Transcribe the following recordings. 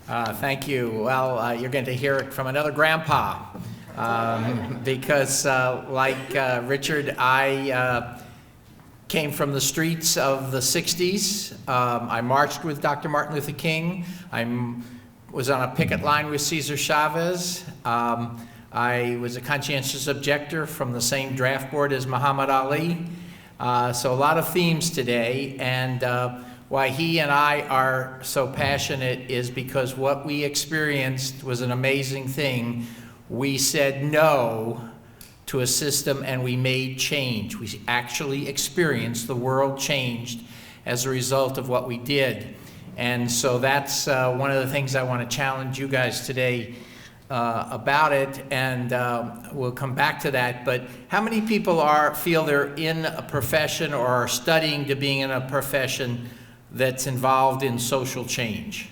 Thank you. Well, you're going to hear it from another grandpa, because like Richard, I came from the streets of the 60s. I marched with Dr. Martin Luther King. I was on a picket line with Cesar Chavez. I was a conscientious objector from the same draft board as Muhammad Ali. So a lot of themes today, and why he and I are so passionate is because what we experienced was an amazing thing. We said no to a system and we made change. We actually experienced the world changed as a result of what we did. And so that's one of the things I want to challenge you guys today about it, and we'll come back to that. But how many people feel they're in a profession or are studying to being in a profession that's involved in social change?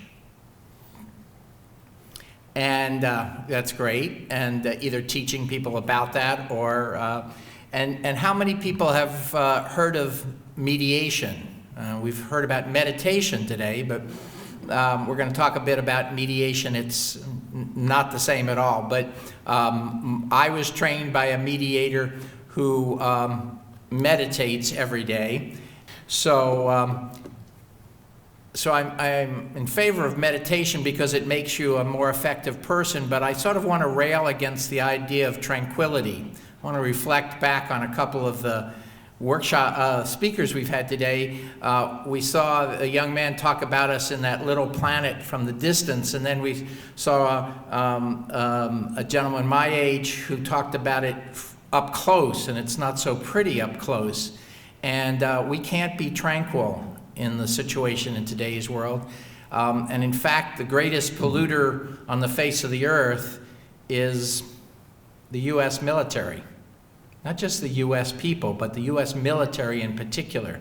And that's great, and either teaching people about that or, and how many people have heard of mediation? We've heard about meditation today, but we're going to talk a bit about mediation. It's not the same at all, but I was trained by a mediator who meditates every day. So I'm in favor of meditation because it makes you a more effective person, but I sort of want to rail against the idea of tranquility. I want to reflect back on a couple of the workshop speakers we've had today. We saw a young man talk about us in that little planet from the distance, and then we saw a gentleman my age who talked about it up close, and it's not so pretty up close. And we can't be tranquil in the situation in today's world. And in fact, the greatest polluter on the face of the earth is the U.S. military. Not just the U.S. people, but the U.S. military in particular,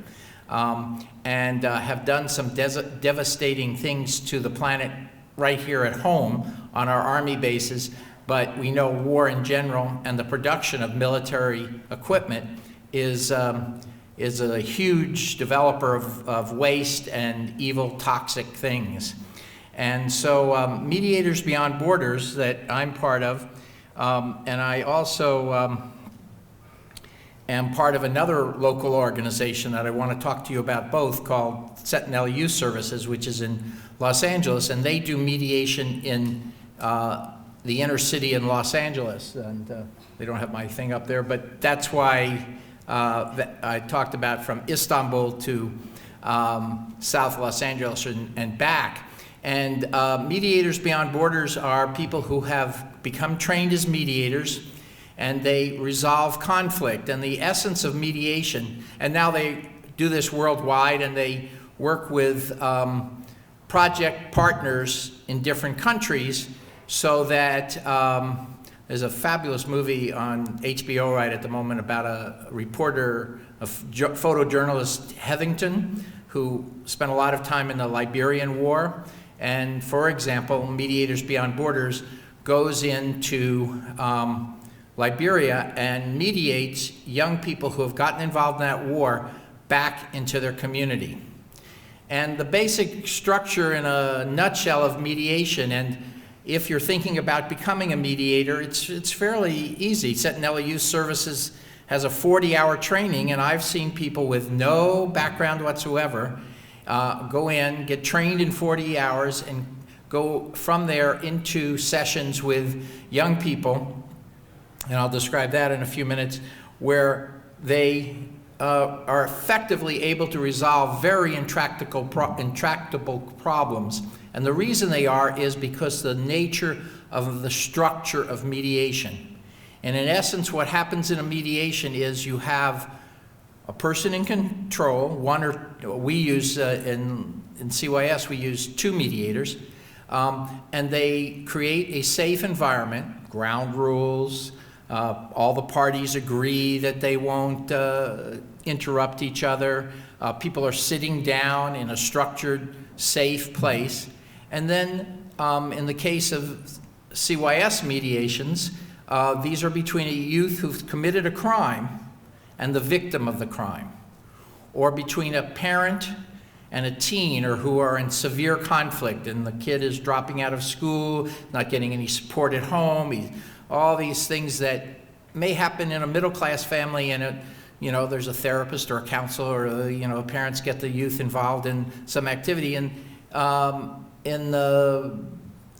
and have done some devastating things to the planet right here at home on our army bases. But we know war in general and the production of military equipment is a huge developer of waste and evil, toxic things. And so Mediators Beyond Borders, that I'm part of, and I also am part of another local organization that I want to talk to you about both, called Sentinel Youth Services, which is in Los Angeles, and they do mediation in the inner city in Los Angeles. And they don't have my thing up there, but that's why that I talked about from Istanbul to South Los Angeles and back. And Mediators Beyond Borders are people who have become trained as mediators, and they resolve conflict. And the essence of mediation, and now they do this worldwide, and they work with project partners in different countries so that there's a fabulous movie on HBO right at the moment about a reporter, a photojournalist, Hetherington, who spent a lot of time in the Liberian War. And for example, Mediators Beyond Borders goes into Liberia and mediates young people who have gotten involved in that war back into their community. And the basic structure in a nutshell of mediation, and if you're thinking about becoming a mediator, it's fairly easy. Sentinel Youth Services has a 40-hour training, and I've seen people with no background whatsoever go in, get trained in 40 hours, and go from there into sessions with young people, and I'll describe that in a few minutes, where they are effectively able to resolve very intractable problems. And the reason they are is because the nature of the structure of mediation. And in essence, what happens in a mediation is you have a person in control, we use, in CYS, we use 2 mediators, and they create a safe environment, ground rules, all the parties agree that they won't interrupt each other. People are sitting down in a structured, safe place. And then in the case of CYS mediations, these are between a youth who's committed a crime and the victim of the crime, or between a parent and a teen, or who are in severe conflict, and the kid is dropping out of school, not getting any support at home, all these things that may happen in a middle-class family, and there's a therapist or a counselor, or parents get the youth involved in some activity. And in the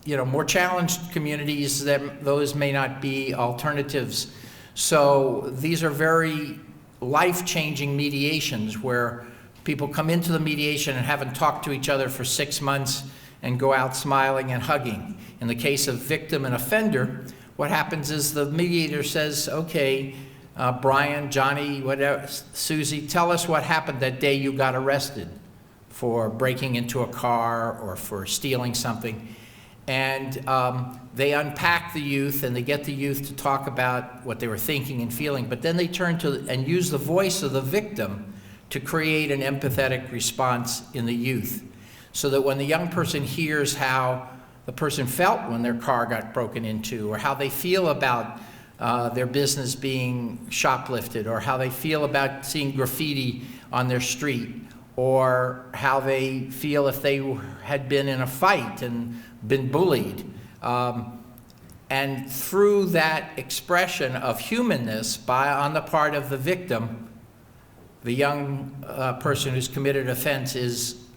more challenged communities, those may not be alternatives. So these are very life-changing mediations where people come into the mediation and haven't talked to each other for 6 months and go out smiling and hugging. In the case of victim and offender, what happens is the mediator says, okay, Brian, Johnny, whatever, Susie, tell us what happened that day you got arrested for breaking into a car or for stealing something. And they unpack the youth, and they get the youth to talk about what they were thinking and feeling, but then they turn to and use the voice of the victim to create an empathetic response in the youth, so that when the young person hears how the person felt when their car got broken into, or how they feel about their business being shoplifted, or how they feel about seeing graffiti on their street, or how they feel if they had been in a fight and been bullied. And through that expression of humanness on the part of the victim, the young person who's committed offense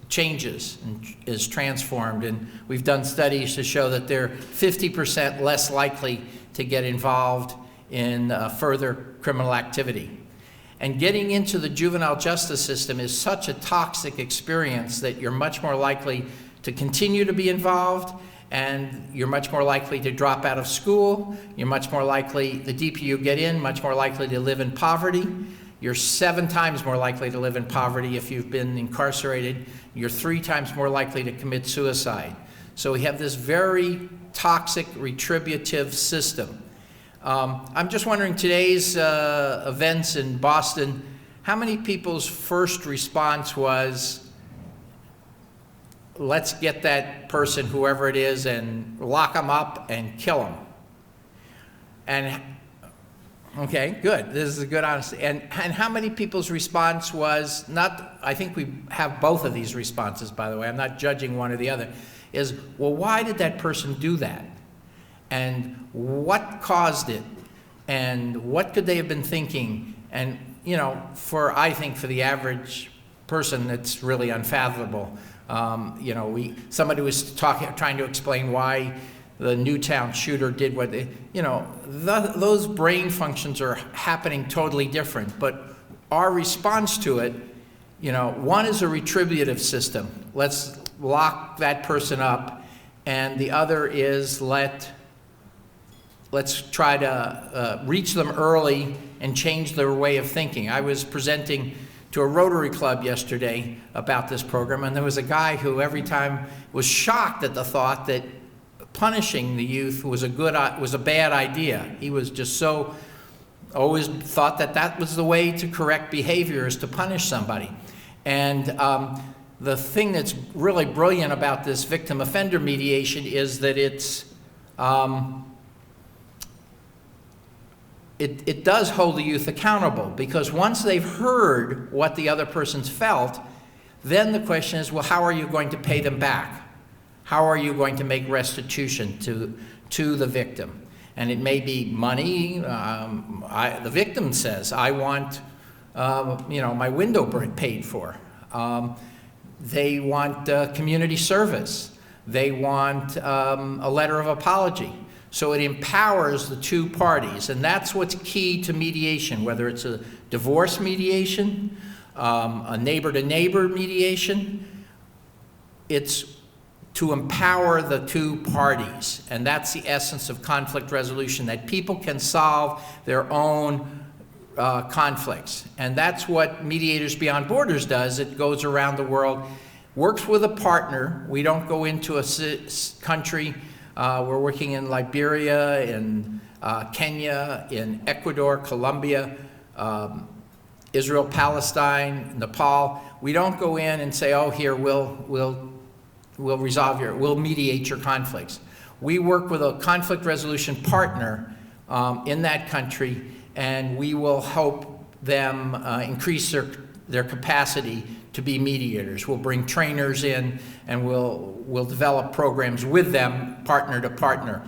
changes and is transformed. And we've done studies to show that they're 50% less likely to get involved in further criminal activity. And getting into the juvenile justice system is such a toxic experience that you're much more likely to continue to be involved, and you're much more likely to drop out of school. You're much more likely, the deeper you get in, much more likely to live in poverty. You're 7 times more likely to live in poverty if you've been incarcerated. You're 3 times more likely to commit suicide. So we have this very toxic, retributive system. I'm just wondering, today's events in Boston, how many people's first response was, let's get that person, whoever it is, and lock them up and kill them? And okay, good. This is a good honesty. And how many people's response was not, I think we have both of these responses, by the way, I'm not judging one or the other, is, well, why did that person do that? And what caused it? And what could they have been thinking? And, I think for the average person, it's really unfathomable. Somebody was trying to explain why the Newtown shooter did what they, those brain functions are happening totally different. But our response to it, one is a retributive system. Let's lock that person up. And the other is let's try to reach them early and change their way of thinking. I was presenting to a Rotary Club yesterday about this program, and there was a guy who every time was shocked at the thought that punishing the youth was a bad idea. He was just always thought that was the way to correct behavior, is to punish somebody. And the thing that's really brilliant about this victim-offender mediation is that it does hold the youth accountable, because once they've heard what the other person's felt, then the question is, well, how are you going to pay them back? How are you going to make restitution to the victim? And it may be money. The victim says, I want my window paid for. They want community service. They want a letter of apology. So it empowers the two parties, and that's what's key to mediation, whether it's a divorce mediation, a neighbor-to-neighbor mediation. It's to empower the two parties, and that's the essence of conflict resolution, that people can solve their own conflicts. And that's what Mediators Beyond Borders does. It goes around the world, works with a partner. We don't go into a country. We're working in Liberia, in Kenya, in Ecuador, Colombia, Israel, Palestine, Nepal. We don't go in and say, oh, here, we'll mediate your conflicts. We work with a conflict resolution partner in that country, and we will help them increase their capacity to be mediators. We'll bring trainers in, and we'll develop programs with them, partner to partner.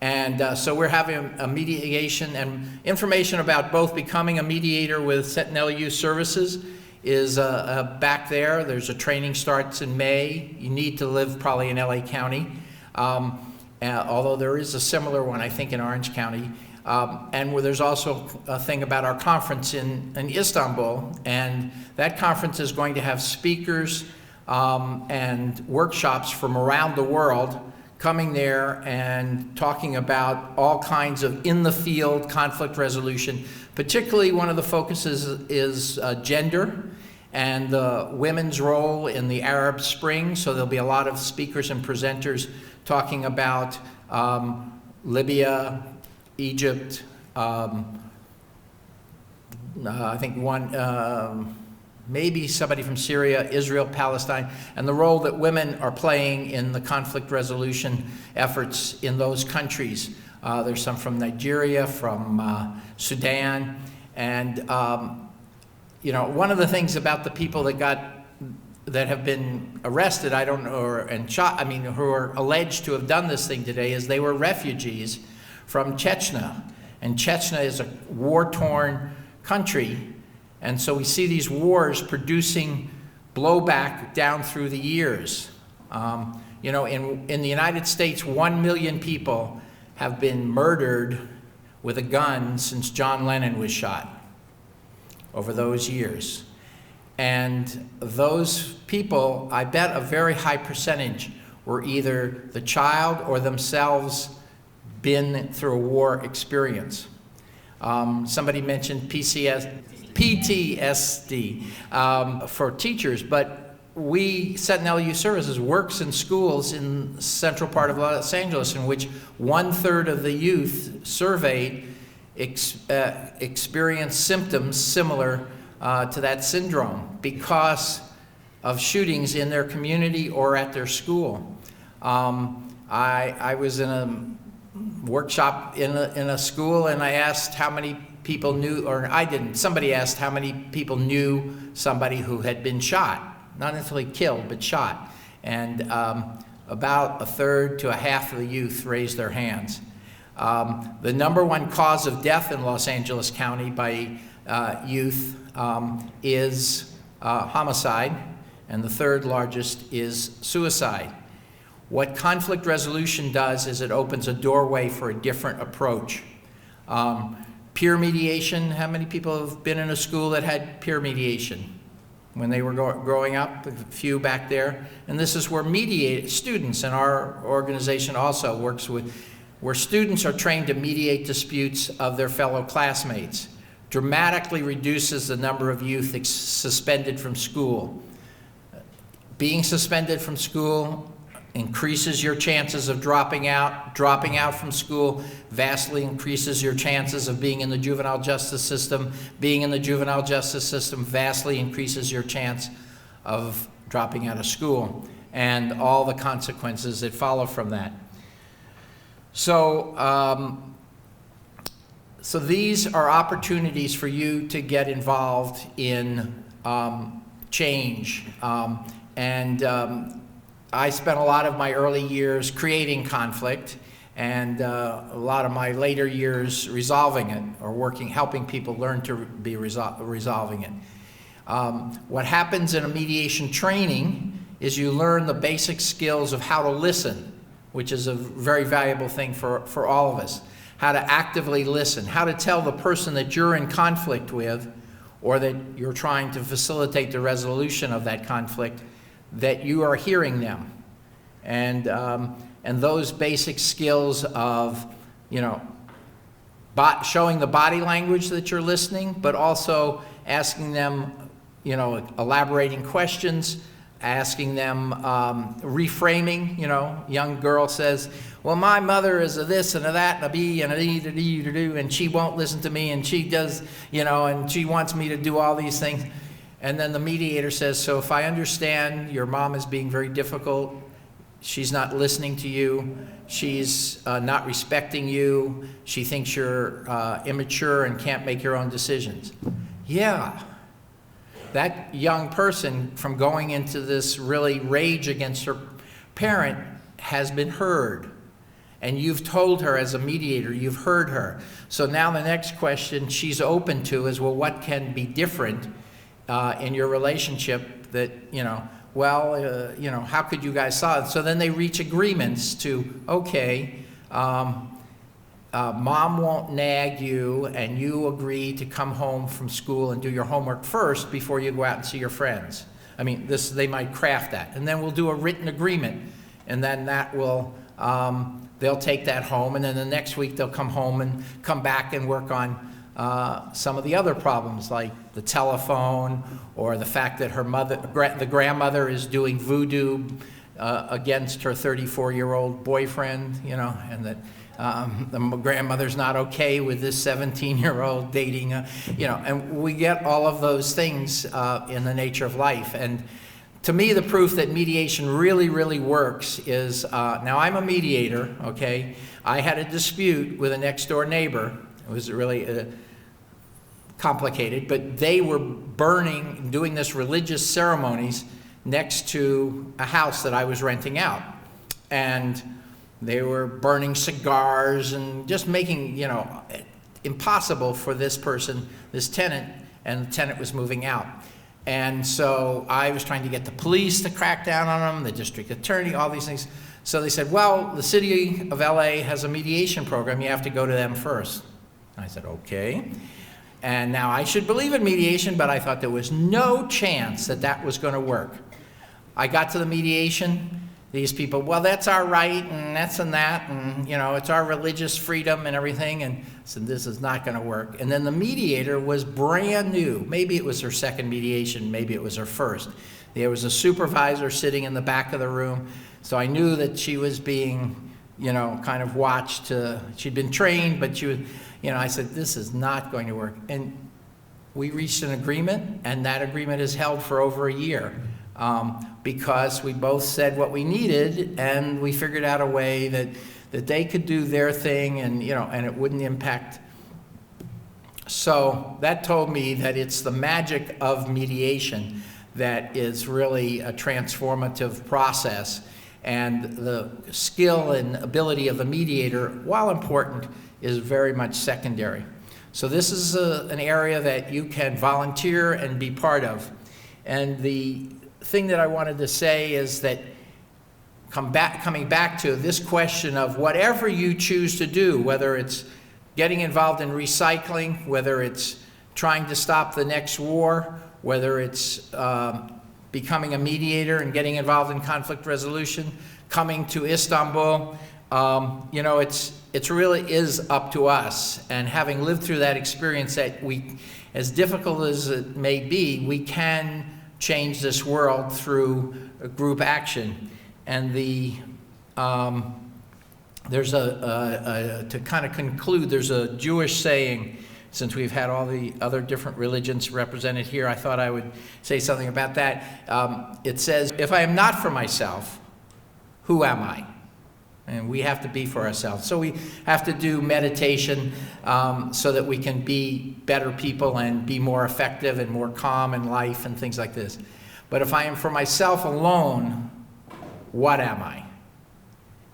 And so we're having a mediation, and information about both becoming a mediator with Sentinel Youth Services is back there. There's a training starts in May. You need to live probably in LA County, although there is a similar one, I think, in Orange County. And there's also a thing about our conference in Istanbul, and that conference is going to have speakers and workshops from around the world coming there and talking about all kinds of in-the-field conflict resolution. Particularly, one of the focuses is gender and the women's role in the Arab Spring. So there'll be a lot of speakers and presenters talking about Libya, Egypt, I think one, maybe somebody from Syria, Israel, Palestine, and the role that women are playing in the conflict resolution efforts in those countries. There's some from Nigeria, from Sudan, and you know, one of the things about the people that have been arrested, I don't know, and shot, I mean, who are alleged to have done this thing today, is they were refugees from Chechnya, and Chechnya is a war-torn country, and so we see these wars producing blowback down through the years. You know, in the United States, 1 million people have been murdered with a gun since John Lennon was shot over those years. And those people, I bet a very high percentage, were either the child or themselves been through a war experience. Somebody mentioned PTSD for teachers, but Sentinel Youth Services works in schools in the central part of Los Angeles, in which 1/3 of the youth surveyed experience symptoms similar to that syndrome because of shootings in their community or at their school. I was in a workshop in a school, and I asked how many people knew, or I didn't, somebody asked how many people knew somebody who had been shot, not necessarily killed, but shot. And about 1/3 to a half of the youth raised their hands. The #1 cause of death in Los Angeles County by youth is homicide, and the 3rd largest is suicide. What conflict resolution does is it opens a doorway for a different approach. Peer mediation, how many people have been in a school that had peer mediation when they were growing up? A few back there. And this is where students, and our organization also works with, where students are trained to mediate disputes of their fellow classmates. Dramatically reduces the number of youth suspended from school. Being suspended from school increases your chances of dropping out. Dropping out from school vastly increases your chances of being in the juvenile justice system. Being in the juvenile justice system vastly increases your chance of dropping out of school, and all the consequences that follow from that. So, so these are opportunities for you to get involved in change. I spent a lot of my early years creating conflict, and a lot of my later years resolving it, or helping people learn to be resolving it. What happens in a mediation training is you learn the basic skills of how to listen, which is a very valuable thing for all of us. How to actively listen, how to tell the person that you're in conflict with, or that you're trying to facilitate the resolution of that conflict, that you are hearing them. And those basic skills of, you know, showing the body language that you're listening, but also asking them, you know, elaborating questions, asking them, reframing. You know, young girl says, well, my mother is a this and a that and a B and a D to D to do, and she won't listen to me, and she does, you know, and she wants me to do all these things. And then the mediator says, so if I understand your mom is being very difficult, she's not listening to you, she's not respecting you, she thinks you're immature and can't make your own decisions. Yeah. that young person from going into this really rage against her parent has been heard. And you've told her as a mediator, you've heard her. So now the next question she's open to is, well, what can be different in your relationship that, how could you guys solve it? So then they reach agreements to, okay, mom won't nag you, and you agree to come home from school and do your homework first before you go out and see your friends. I mean, they might craft that. And then we'll do a written agreement, and then that will, they'll take that home, and then the next week they'll come home and come back and work on some of the other problems, like the telephone, or the fact that the grandmother is doing voodoo against her 34-year-old boyfriend, and that the grandmother's not okay with this 17-year-old dating, and we get all of those things in the nature of life. And to me, the proof that mediation really, really works is, now I'm a mediator, okay? I had a dispute with a next-door neighbor. It was really complicated, but they were doing this religious ceremonies next to a house that I was renting out. And they were burning cigars and just making, impossible for this person, this tenant, and the tenant was moving out. And so I was trying to get the police to crack down on them, the district attorney, all these things. So they said, well, the city of LA has a mediation program. You have to go to them first. I said, okay. And now I should believe in mediation, but I thought there was no chance that that was going to work. I got to the mediation. These people, well, that's our right, and that's and that, and it's our religious freedom and everything, and I said, this is not going to work. And then the mediator was brand new. Maybe it was her second mediation, maybe it was her first. There was a supervisor sitting in the back of the room, so I knew that she was being, kind of watched. She'd been trained, but she was, I said, this is not going to work. And we reached an agreement, and that agreement is held for over a year. Because we both said what we needed, and we figured out a way that they could do their thing, and and it wouldn't impact. So that told me that it's the magic of mediation that is really a transformative process, and the skill and ability of the mediator, while important, is very much secondary. So this is an area that you can volunteer and be part of. And the thing that I wanted to say is that coming back to this question of whatever you choose to do, whether it's getting involved in recycling, whether it's trying to stop the next war, whether it's becoming a mediator and getting involved in conflict resolution, coming to Istanbul, it really is up to us. And having lived through that experience, that we, as difficult as it may be, we can change this world through group action. And there's to kind of conclude, there's a Jewish saying, since we've had all the other different religions represented here, I thought I would say something about that. It says, if I am not for myself, who am I? And we have to be for ourselves. So we have to do meditation so that we can be better people and be more effective and more calm in life and things like this. But if I am for myself alone, what am I?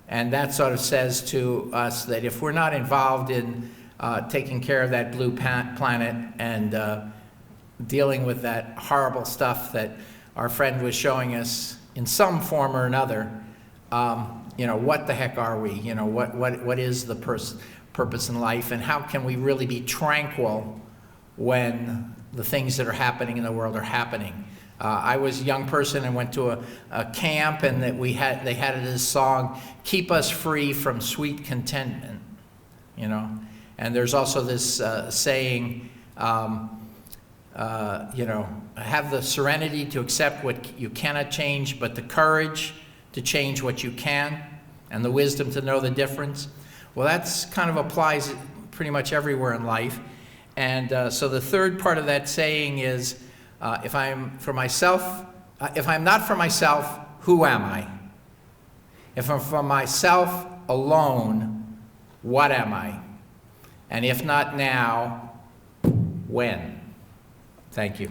And that sort of says to us that if we're not involved in taking care of that blue planet and dealing with that horrible stuff that our friend was showing us in some form or another, what the heck are we? What is the purpose in life, and how can we really be tranquil when the things that are happening in the world are happening? I was a young person and went to a camp, and that they had this song, "Keep us free from sweet contentment," And there's also this saying, have the serenity to accept what you cannot change, but the courage to change what you can, and the wisdom to know the difference. Well, that's kind of applies pretty much everywhere in life. And so the third part of that saying is, if I'm not for myself, who am I? If I'm for myself alone, what am I? And if not now, when? Thank you.